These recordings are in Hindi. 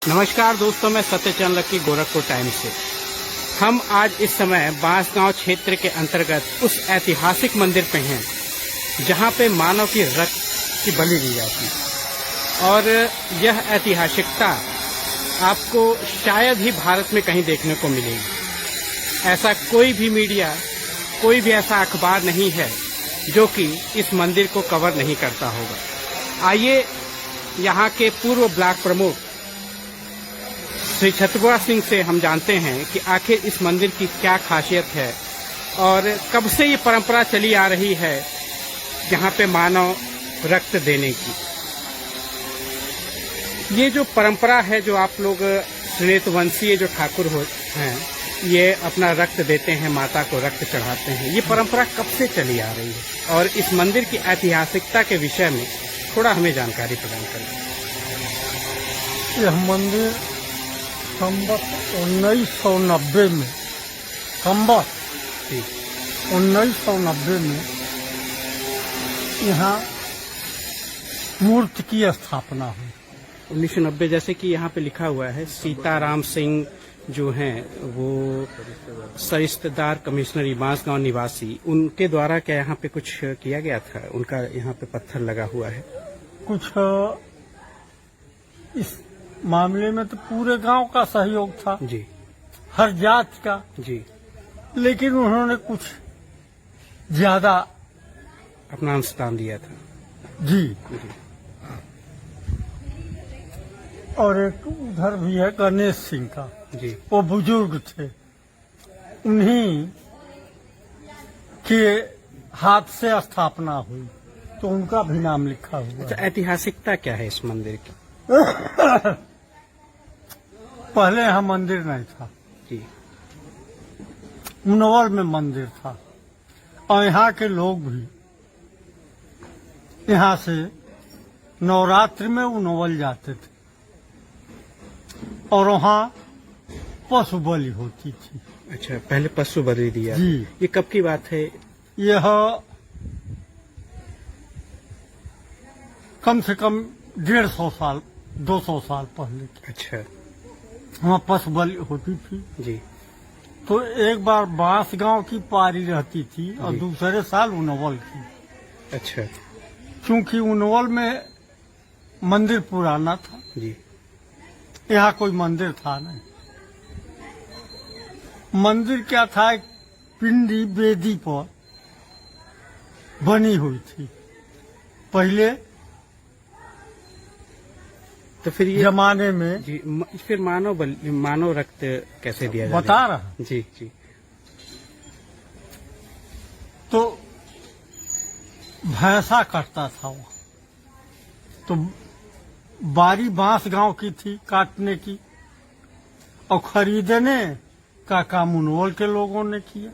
नमस्कार दोस्तों, मैं सत्यचंद लक्की गोरखपुर टाइम्स से। हम आज इस समय बांसगांव क्षेत्र के अंतर्गत उस ऐतिहासिक मंदिर पे हैं जहां पे मानव की रक्त की बलि दी जाती है और यह ऐतिहासिकता आपको शायद ही भारत में कहीं देखने को मिलेगी। ऐसा कोई भी मीडिया, कोई भी ऐसा अखबार नहीं है जो कि इस मंदिर को कवर नहीं करता होगा। आइए यहाँ के पूर्व ब्लॉक प्रमुख श्री छतुआ सिंह से हम जानते हैं कि आखिर इस मंदिर की क्या खासियत है और कब से ये परंपरा चली आ रही है यहाँ पे मानव रक्त देने की। ये जो परंपरा है, जो आप लोग श्वेतवंशीय जो ठाकुर हैं, ये अपना रक्त देते हैं, माता को रक्त चढ़ाते हैं, ये परंपरा कब से चली आ रही है और इस मंदिर की ऐतिहासिकता के विषय में थोड़ा हमें जानकारी प्रदान करें। यह मंदिर संवत 1990 में, संवत 1990 में यहाँ मूर्ति की स्थापना हुई। 1990, जैसे कि यहाँ पे लिखा हुआ है, सीताराम सिंह जो हैं वो सरिस्तेदार कमिश्नरी बांसगांव निवासी, उनके द्वारा क्या यहाँ पे कुछ किया गया था? उनका यहाँ पे पत्थर लगा हुआ है। कुछ इस मामले में तो पूरे गांव का सहयोग था जी, हर जात का जी, लेकिन उन्होंने कुछ ज्यादा अपना अंशदान दिया था। जी। जी, और एक उधर भी है गणेश सिंह का, जी, वो बुजुर्ग थे, उन्हीं के हाथ से स्थापना हुई तो उनका भी नाम लिखा हुआ अच्छा, है। ऐतिहासिकता क्या है इस मंदिर की? पहले यहाँ मंदिर नहीं था, जी, उनवल में मंदिर था और यहाँ के लोग भी यहाँ से नवरात्रि में उनवल जाते थे और वहाँ पशु बलि होती थी। अच्छा, पहले पशु बलि दिया। जी। ये कब की बात है? यह कम से कम 150 साल 200 साल पहले की। अच्छा, वहाँ पशु बलि होती थी। जी, तो एक बार बांसगांव की पारी रहती थी और जी। दूसरे साल उनवल की। अच्छा, क्योंकि उनवल में मंदिर पुराना था, जी, यहाँ कोई मंदिर था नहीं। मंदिर क्या था, एक पिंडी बेदी पर बनी हुई थी पहले तो फिर ये जमाने में। जी, फिर मानव रक्त कैसे दिया जाता? बता रहा, जी, जी, तो भैंसा कटता था वहाँ, तो बारी बांसगांव की थी काटने की और खरीदने का काम उनवल के लोगों ने किया।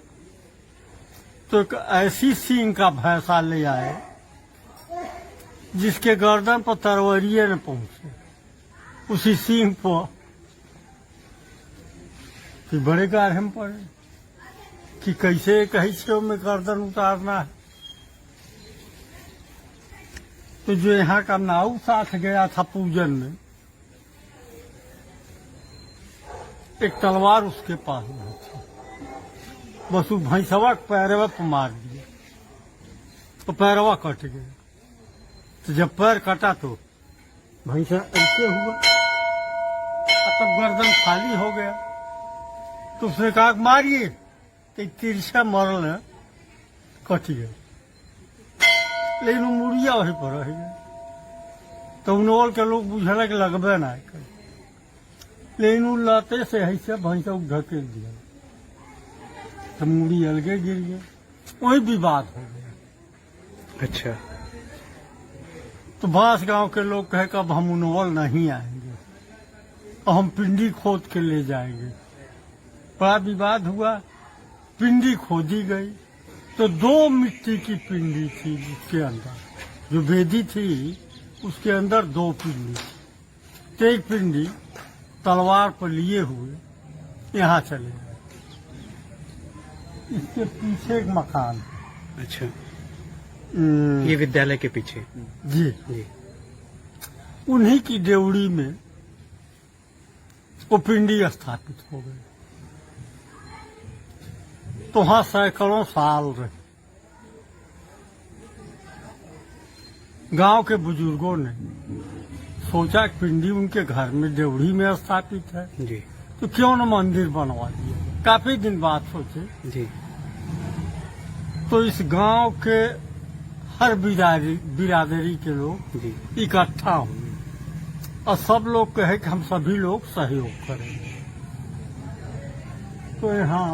तो एक ऐसी सींग का भैंसा ले आए जिसके गर्दन पर तरवरिये न पहुंचे, उसी सींग पर कि बड़े गाढ़े में पड़े कि कैसे कैसे में गर्दन उतारना है। तो जो यहाँ का नाऊ साथ गया था पूजन में, एक तलवार उसके पास में थी, बस उस भैंसवा पैरवा पर मार दिया तो पैरवा कट गया। तो जब पैर कटा तो भैंसा ऐसे हुआ, तब गर्दन खाली हो गया। तो उसने कहा मारिए, तो तिरछा मरल है, कट गया, लेकिन वो मुड़िया वहीं पर रह गया। तो उनवल के लोग बुझल कि लगबे ना करे, लेकिन उ लाते से ऐसे भैंसा ढकेल दिया तो मुड़ी अलगे गिर गया, वही विवाद हो गया। अच्छा, तो बांसगांव के लोग कहे कि अब हम उनवल नहीं आएंगे और हम पिंडी खोद के ले जाएंगे। बड़ा विवाद हुआ, पिंडी खोदी गई तो 2 मिट्टी की पिंडी थी, जिसके अंदर जो वेदी थी उसके अंदर 2 पिंडी थी। तो एक पिंडी तलवार पर लिए हुए यहाँ चले गए। इसके पीछे एक मकान। अच्छा, ये विद्यालय के पीछे? जी, जी, उन्हीं की डेवड़ी में वो पिंडी स्थापित हो गए। तो वहां सैकड़ों साल रहे। गांव के बुजुर्गों ने सोचा कि पिंडी उनके घर में देवड़ी में स्थापित है, जी तो क्यों न मंदिर बनवा दिया। काफी दिन बाद सोचे, जी तो इस गांव के हर बिरादरी के लोग जी इकट्ठा हुए और सब लोग कहे कि हम सभी लोग सहयोग करेंगे। तो यहाँ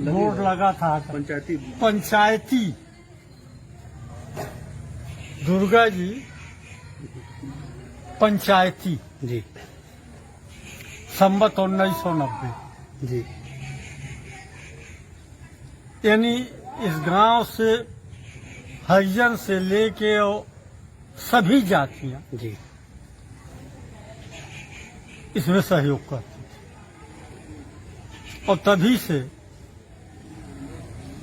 बोर्ड लगा था पंचायती दुर्गा जी पंचायती जी संवत 1990। जी यानी इस गांव से हरिजन से लेके और सभी जातियां जी इसमें सहयोग करती थी। और तभी से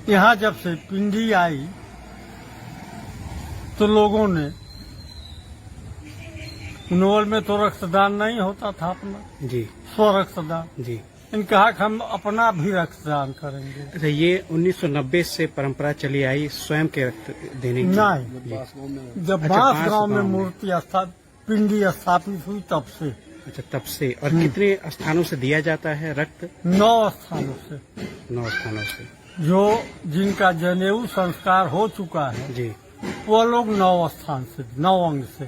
यहाँ जब से पिंडी आई तो लोगों ने, नोवल में तो रक्तदान नहीं होता था अपना, जी स्व रक्तदान, जी इन कहा कि हम अपना भी रक्तदान करेंगे। अच्छा, ये 1990 से परंपरा चली आई स्वयं के रक्त देने की? नहीं, जब अच्छा, बांस बांस गांव में गांव में। मूर्ति पिंडी स्थापित हुई तब से अच्छा, तब से। और कितने स्थानों से दिया जाता है रक्त? 9 स्थानों से, 9 स्थानों से। जो जिनका जनेऊ संस्कार हो चुका है जी वो लोग 9 स्थान से, 9 अंग से।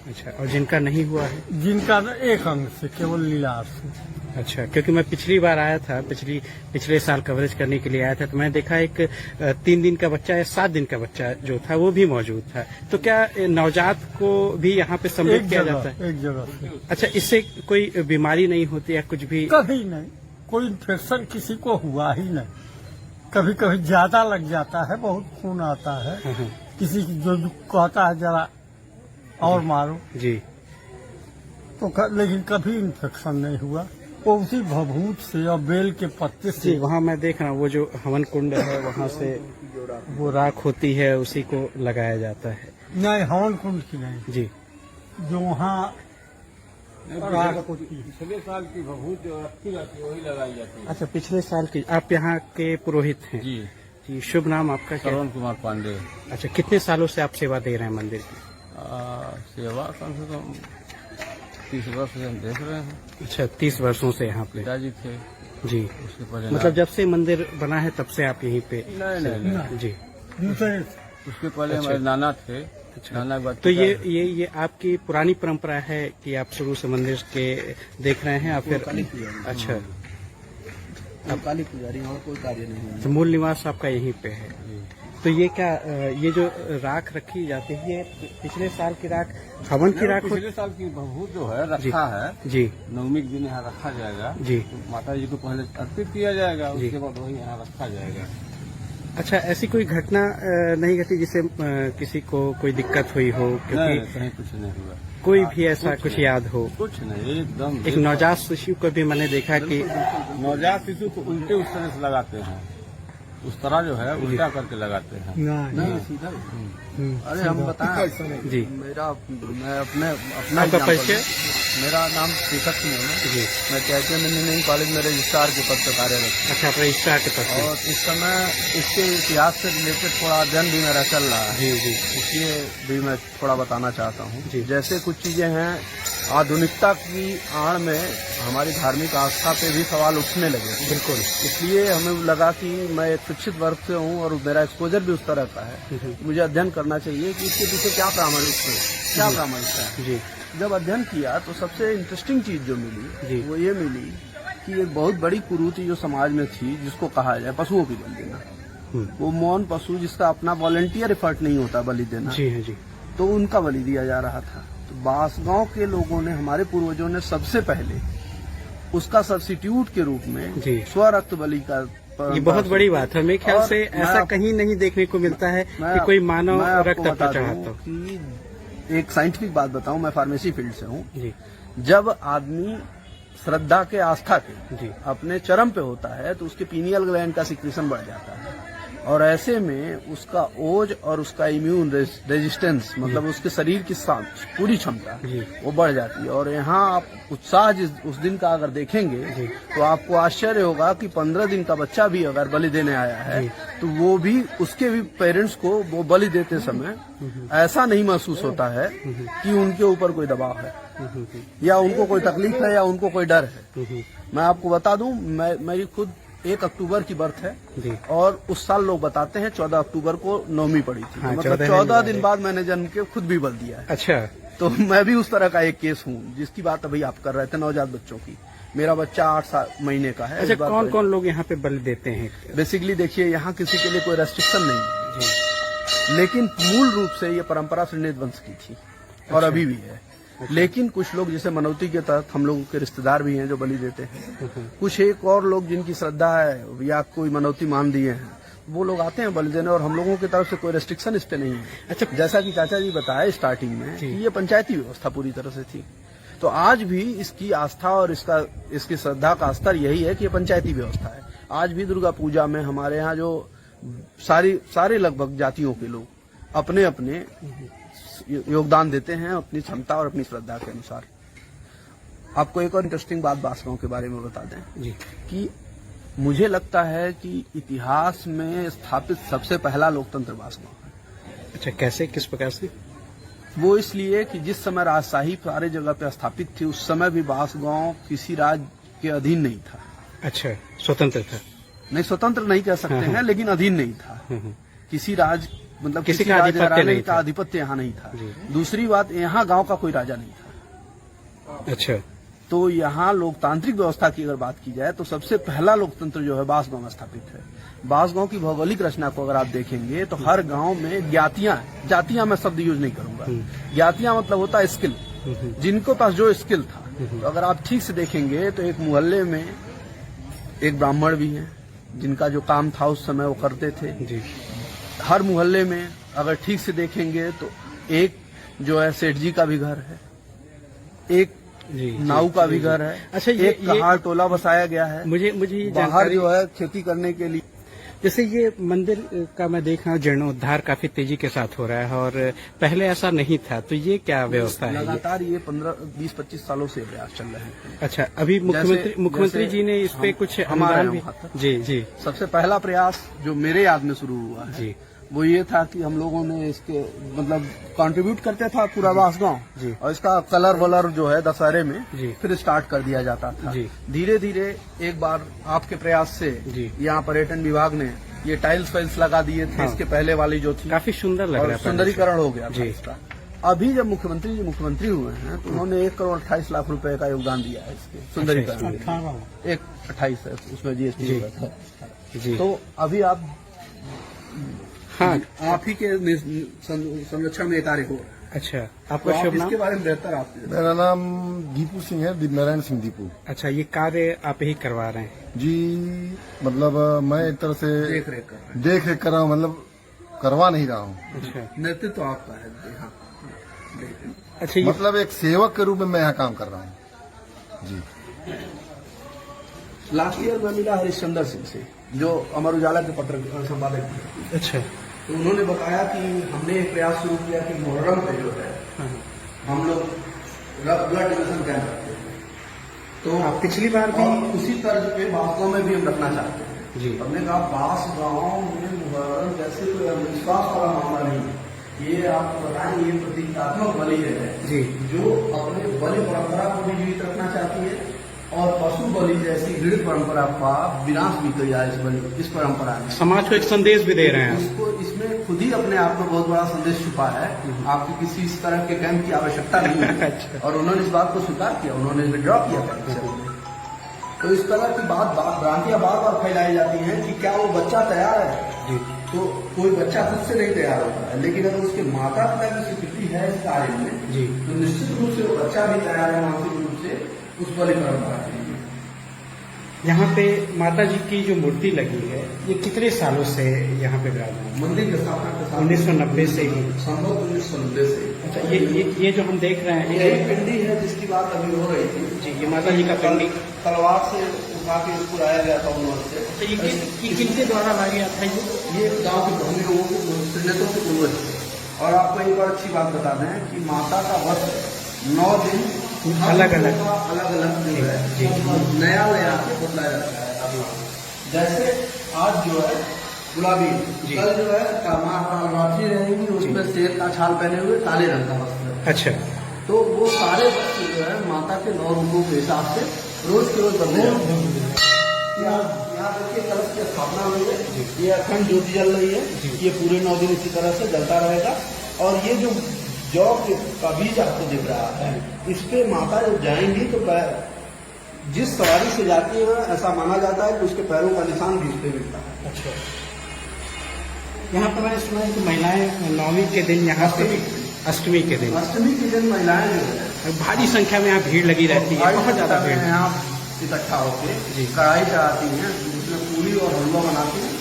अच्छा, और जिनका नहीं हुआ है? जिनका 1 अंग से, केवल लीलार से। अच्छा, क्योंकि मैं पिछली बार आया था, पिछले साल कवरेज करने के लिए आया था, तो मैं देखा एक 3 दिन का बच्चा या 7 दिन का बच्चा जो था वो भी मौजूद था। तो क्या नवजात को भी यहाँ पे सम्मिलित किया जाता है? एक जगह से। अच्छा, इससे कोई बीमारी नहीं होती या कुछ भी? कभी नहीं, कोई इन्फेक्शन किसी को हुआ ही नहीं। कभी कभी ज्यादा लग जाता है, बहुत खून आता है, किसी की जो कहता है जरा और मारो जी, तो लेकिन कभी इन्फेक्शन नहीं हुआ। वो उसी भभूत से और बेल के पत्ते से। जी, वहाँ मैं देख रहा हूँ वो जो हवन कुंड है वहाँ से वो राख होती है, उसी को लगाया जाता है। नहीं, हवन कुंड की नहीं, जी, जो वहाँ पिछले साल की भभूत जो रखी जाती है वही लगाई जाती है। अच्छा, पिछले साल की। आप यहाँ के पुरोहित हैं? जी, जी, शुभ नाम आपका क्या है? श्रवण कुमार पांडे। अच्छा, कितने सालों से आप सेवा दे रहे हैं मंदिर की? सेवा कम से कम 30 वर्ष से हम देख रहे हैं। अच्छा, 30 वर्षों से यहाँ पे? पिताजी थे, जी, उसके पहले मतलब जब से मंदिर बना है तब से आप यहीं पे? नहीं, जी, दूसरे उसके पहले अच्छा। हमारे नाना थे। अच्छा। नाना के बाद तो ये आपकी पुरानी परंपरा है कि आप शुरू से मंदिर के देख रहे हैं या फिर? अच्छा, अब काली पुजारी और कोई कार्य नहीं है। तो मूल निवास आपका यहीं पे है। तो ये क्या ये जो राख रखी जाती है, ये पिछले साल की राख, हवन की राख? पिछले साल की भभूत जो है रखा है, जी, नवमी के दिन यहाँ रखा जाएगा। जी, तो माता जी को पहले अर्पित किया जाएगा, जी। उसके बाद वही यहाँ रखा जाएगा। अच्छा, ऐसी कोई घटना नहीं घटी जिससे किसी को कोई दिक्कत हुई हो? नहीं, क्योंकि कहीं कुछ नहीं हुआ। कोई भी ऐसा कुछ कुछ नहीं। याद हो? कुछ नहीं, एकदम एक नवजात शिशु को भी मैंने देखा कि नवजात शिशु को उल्टे उस तरह से लगाते हैं, उस तरह जो है उल्टा करके लगाते हैं। नहीं, सीधा। अरे हम बताएं जी, मैं अपना आपका example परिचय? दूं। मेरा नाम शीतक सिंह है। जी, मैं कैसे इंजीनियरिंग कॉलेज में रजिस्ट्रार के पद पर कार्यरत हूँ। अच्छा, आप रजिस्ट्रार के पद और इस समय इसके इतिहास से रिलेटेड थोड़ा अध्ययन भी मेरा चल रहा है। जी, जी, इसलिए भी मैं थोड़ा बताना चाहता हूँ। जी। जैसे कुछ चीजें हैं, आधुनिकता की आड़ में हमारी धार्मिक आस्था पे भी सवाल उठने लगे। बिल्कुल। इसलिए हमें लगा कि मैं एक शिक्षित वर्ग से हूँ और मेरा एक्सपोजर भी उस तरह का है, मुझे अध्ययन करना चाहिए कि इसके पीछे क्या प्रामाणिकता है, क्या प्रामाणिकता है। जी, जब अध्ययन किया तो सबसे इंटरेस्टिंग चीज जो जी। मिली वो ये मिली कि एक बहुत बड़ी कुरीति जो समाज में थी, जिसको कहा जाए पशुओं की बलि देना। वो मौन पशु जिसका अपना वॉलंटियर एफर्ट नहीं होता बलि देना, जी है, जी, तो उनका बलि दिया जा रहा था। तो बांसगांव के लोगों ने, हमारे पूर्वजों ने सबसे पहले उसका सब्स्टिट्यूट के रूप में जी। स्व रक्त बलि का ये बहुत बड़ी बात है। मेरे ख्याल और से मैं ऐसा आप- कहीं नहीं देखने को मिलता है कि कोई मानव मैं आपको रक्त बता अपना दूं चाहता हो। कि एक साइंटिफिक बात बताऊं, मैं फार्मेसी फील्ड से हूं। जी, जब आदमी श्रद्धा के, आस्था के जी, अपने चरम पे होता है तो उसके पीनियल ग्लैंड का सिक्रीशन बढ़ जाता है और ऐसे में उसका ओज और उसका इम्यून रेजिस्टेंस मतलब उसके शरीर की पूरी क्षमता वो बढ़ जाती है। और यहाँ आप उत्साह उस दिन का अगर देखेंगे तो आपको आश्चर्य होगा कि 15 दिन का बच्चा भी अगर बलि देने आया है तो वो भी उसके भी पेरेंट्स को वो बलि देते समय ऐसा नहीं महसूस होता है कि उनके ऊपर कोई दबाव है या उनको कोई तकलीफ है या उनको कोई डर है। मैं आपको बता दूं, मेरी खुद 1 अक्टूबर की बर्थ है और उस साल लोग बताते हैं 14 अक्टूबर को नवमी पड़ी थी। हाँ, मतलब 14 दिन बाद मैंने जन्म के खुद भी बल दिया है। अच्छा, तो मैं भी उस तरह का एक केस हूँ जिसकी बात अभी आप कर रहे थे, नवजात बच्चों की। मेरा बच्चा 8 महीने का है। अच्छा, कौन कौन लोग यहाँ पे बलि देते हैं? बेसिकली देखिए, यहाँ किसी के लिए कोई रेस्ट्रिक्शन नहीं है, लेकिन मूल रूप से ये परंपरा श्रीनिध वंश की थी और अभी भी है। लेकिन कुछ लोग जैसे मनौती के तहत हम लोगों के रिश्तेदार भी हैं जो बलि देते हैं। कुछ एक और लोग जिनकी श्रद्धा है या कोई मनौती मान दिए हैं वो लोग आते हैं बलि देने, और हम लोगों की तरफ से कोई रेस्ट्रिक्शन इस पे नहीं है। अच्छा, जैसा कि चाचा जी बताए स्टार्टिंग में कि ये पंचायती व्यवस्था पूरी तरह से थी, तो आज भी इसकी आस्था और इसकी श्रद्धा का स्तर यही है कि ये पंचायती व्यवस्था है। आज भी दुर्गा पूजा में हमारे यहाँ जो सारे लगभग जातियों के लोग अपने अपने योगदान देते हैं अपनी क्षमता और अपनी श्रद्धा के अनुसार। आपको एक और इंटरेस्टिंग बात बांसगांव के बारे में बता दें जी कि मुझे लगता है कि इतिहास में स्थापित सबसे पहला लोकतंत्र बांसगांव है। अच्छा, कैसे, किस प्रकार से? वो इसलिए कि जिस समय राजशाही सारे जगह पे स्थापित थी उस समय भी बांसगांव किसी राज्य के अधीन नहीं था। अच्छा, स्वतंत्र था? नहीं, स्वतंत्र नहीं कह सकते हैं, लेकिन अधीन नहीं था। किसी राज्य मतलब किसी का आधिपत्य यहाँ नहीं था। दूसरी बात, यहाँ गांव का कोई राजा नहीं था। अच्छा, तो यहाँ लोकतांत्रिक व्यवस्था की अगर बात की जाए तो सबसे पहला लोकतंत्र जो है बांसगांव में स्थापित है। बांसगांव की भौगोलिक रचना को अगर आप देखेंगे तो हर गांव में जातियां मैं शब्द यूज नहीं करूंगा, ज्ञातियां मतलब होता है स्किल, जिनको पास जो स्किल था। तो अगर आप ठीक से देखेंगे तो एक मोहल्ले में एक ब्राह्मण भी है जिनका जो काम था उस समय वो करते थे जी। हर मोहल्ले में अगर ठीक से देखेंगे तो एक जो है सेठ जी का भी घर है, एक नाऊ का भी घर है। अच्छा, एक कहार टोला बसाया गया है। मुझे बाहर जो है खेती करने के लिए। जैसे ये मंदिर का मैं देख रहा हूँ जीर्णोद्धार काफी तेजी के साथ हो रहा है और पहले ऐसा नहीं था, तो ये क्या व्यवस्था है? लगातार ये 15-20-25 सालों से प्रयास चल रहे हैं। अच्छा, अभी मुख्यमंत्री जी ने इस पे कुछ अनुदान भी? जी। सबसे पहला प्रयास जो मेरे याद में शुरू हुआ है जी, वो ये था कि हम लोगों ने इसके मतलब कंट्रीब्यूट करते था पूरा बांसगांव, और इसका कलर वलर जो है दशहरे में फिर स्टार्ट कर दिया जाता था। धीरे धीरे एक बार आपके प्रयास से यहाँ पर्यटन विभाग ने ये टाइल्स वाइल्स लगा दिए थे। इसके पहले वाली जो थी काफी सुंदर लग रहा है, सुंदरीकरण हो गया था इसका। अभी जब मुख्यमंत्री हुए हैं तो उन्होंने 1 करोड़ 28 लाख रुपए का योगदान दिया है इसके सुंदरीकरण में। 1/28 है उसमें जीएसटी जी। तो अभी आप आप ही के संरक्षण में कार्य हो रहा है। अच्छा, आपका शुभ नाम? इसके बारे में बेहतर आप। मेरा नाम दीपू सिंह है, नारायण सिंह दीपू। अच्छा, ये कार्य आप ही करवा रहे हैं? जी, मतलब मैं एक तरह से देख रेख कर रहा हूँ, मतलब करवा नहीं रहा हूँ। अच्छा, नेतृत्व तो आपका है यहाँ। अच्छा, मतलब एक सेवक के रूप में मैं यहाँ काम कर रहा हूँ जी। लास्ट ईयर मैं मिला हरिश्चंद्र सिंह से जो अमर उजाला के पत्र संपादक थे। अच्छा, तो उन्होंने बताया कि हमने एक प्रयास शुरू किया कि मुहर्रम पे जो है हम लोग ब्लड डोनेशन कैंप रखते हैं। तो आप पिछली बार भी उसी तर्ज पे बांसगांव में भी हम रखना चाहते हैं जी। हमने कहा बांसगांव में मुहर्रम जैसे कोई अंधविश्वास वाला मामला नहीं है, ये आपको बताएं ये प्रतीकात्मक बलि है जी, जो अपने बलि परंपरा को भी जीवित रखना चाहती है और पशु बलि जैसी घृणित परंपरा का विनाश भी किया इस परंपरा में। समाज को एक संदेश भी दे रहे हैं। इसको इसमें खुद ही अपने आप में बहुत बड़ा संदेश छुपा है। आपको किसी इस तरह के कैंप की आवश्यकता नहीं है। और उन्होंने इस बात को स्वीकार किया, उन्होंने विड्रॉ किया था। तो इस तरह की भ्रांतियां बार बार फैलाई जाती हैं कि क्या वो बच्चा तैयार है, तो कोई बच्चा खुद से नहीं तैयार होता है, लेकिन अगर उसके माता पिता की स्वीकृति है इस कार्य में तो निश्चित रूप से वो बच्चा भी तैयार है मानसिक रूप से उस बलि परंपरा के लिए। यहाँ पे माता जी की जो मूर्ति लगी है ये कितने सालों से यहाँ पे विराजमान? मंदिर की स्थापना के साथ 1990 से ही, संभव 1990 से। अच्छा, ये जो हम देख रहे हैं यही पिंडी है जिसकी बात अभी हो रही थी जी, ये माता जी का पिंडी। तलवार से उठा के इसको लाया गया था उन्होंने से। तो ये किनके द्वारा लाया गया था ये गांव के भूमि लोगों को श्रीनेतों के पूर्वज थे। और आपको एक और अच्छी बात बता दें कि माता का वस्त्र 9 दिन अलग अलग जो है नया नया के बदला जाता है। अभी जैसे आज जो है गुलाबी, कल जो है कामाठी रहेगी, उसमें शेर का छाल पहने हुए काले रंग का वस्त्र। अच्छा, तो वो सारे वस्त्र जो है माता के 9 रूपों के हिसाब से रोज के रोज बदले जाते हैं। यहाँ देखिए कलश की स्थापना हुई है, ये अखंड ज्योति जल रही है, ये पूरे 9 दिन इसी तरह से जलता रहेगा। और ये जो जौ का बीज आपको दिख रहा है, इस पे माता जब जाएंगी तो जिस सवारी से जाती है ऐसा माना जाता है कि उसके पैरों का निशान भी इस पे मिलता है। अच्छा। यहाँ पर मैंने सुना है कि महिलाएं 9वीं के दिन यहाँ पे अष्टमी के दिन महिलाएं जो है भारी संख्या में यहाँ भीड़ लगी रहती है, बहुत ज्यादा भीड़। यहाँ इकट्ठा होकर कढ़ाई चढ़ाती हैं, जिसमें पूरी और हलवा बनाती हैं।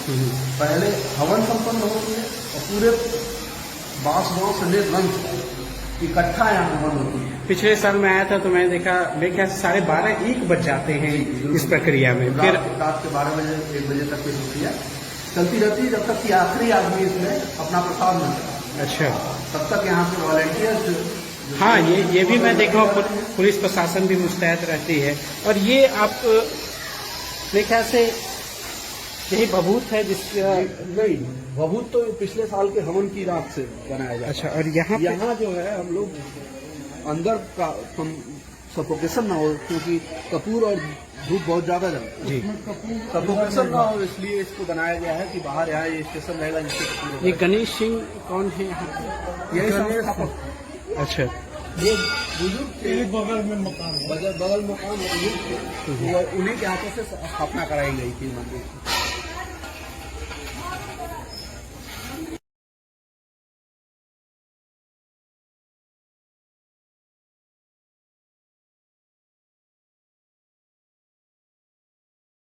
पहले हवन संपन्न होती है और पूरे बांस गांव से ले रंग इकट्ठा यहाँ हवन होती है। पिछले साल मैं आया था तो मैंने देखा, मेरे ख्याल से 12:30-1 बज जाते हैं इस प्रक्रिया में। फिर रात के 12 बजे 1 बजे तक की प्रक्रिया चलती रहती है, जब तक कि आखिरी आदमी इसमें अपना प्रसाद न चढ़ाए। अच्छा, तब तक यहाँ पे वॉलेंटियर्स हाँ, ये भी मैं देख रहा हूँ, पुलिस प्रशासन भी मुस्तैद रहती है। और ये आप मेरे ख्याल से यही भभूत है जिसका नहीं, भभूत तो पिछले साल के हवन की रात से बनाया जाता है। अच्छा, और यहाँ जो है हम लोग अंदर का सफोकेशन ना हो, क्योंकि कपूर और धूप बहुत ज्यादा जलता है। जी, सफोकेशन ना हो इसलिए इसको बनाया गया है कि बाहर यहाँ ये स्टेशन रहेगा जिससे ये गणेश सिंह कौन है यहाँ? यही संस्थापक। अच्छा, ये बुजुर्ग थे, बगल में मकान है, बुजुर्ग थे, उन्हीं के हाथों से स्थापना कराई गई थी मंदिर की।